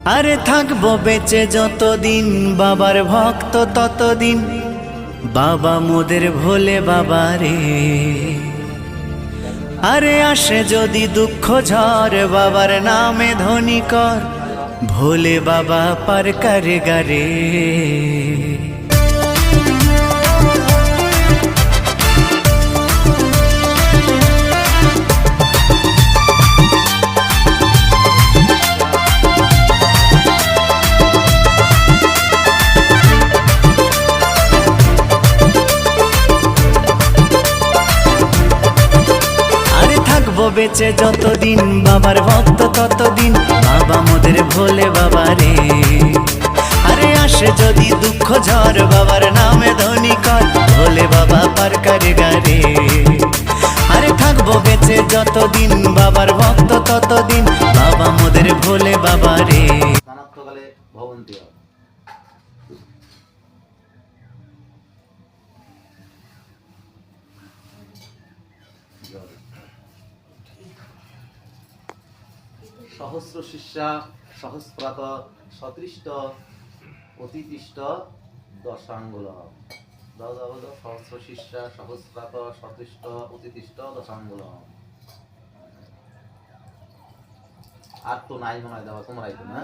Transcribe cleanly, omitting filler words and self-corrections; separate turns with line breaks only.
আরে থাকবো বেঁচে যতদিন বাবার ভক্ত ততদিন, বাবা মোদের ভোলে বাবা রে। আরে আসে যদি দুঃখ ঝড় বাবার নামে ধ্বনি কর, ভোলে বাবা পার করে গারে। বেঁচে যতদিন বাবার ভক্ত ততদিন, বাবা মোদের ভোলে বাবা রে। আরে আসে যদি দুঃখ ঝড় বাবার নামে ধ্বনি কর, ভোলে বাবা পার করে গারে। আরে থাকবো বেঁচে যতদিন বাবার ভক্ত ততদিন, বাবা মোদের ভোলে বাবা রে।
সহস্র শিষ্যা সহস্রাত সতৃষ্ট অতিতিষ্ঠ দশাঙ্গুল। সহস্র শিষ্যা সহস্রাত সতৃষ্ট অতিতিষ্ঠ দশাঙ্গুল। আর তো নাই মনে হয়, দেওয়া তোমরাই তো না।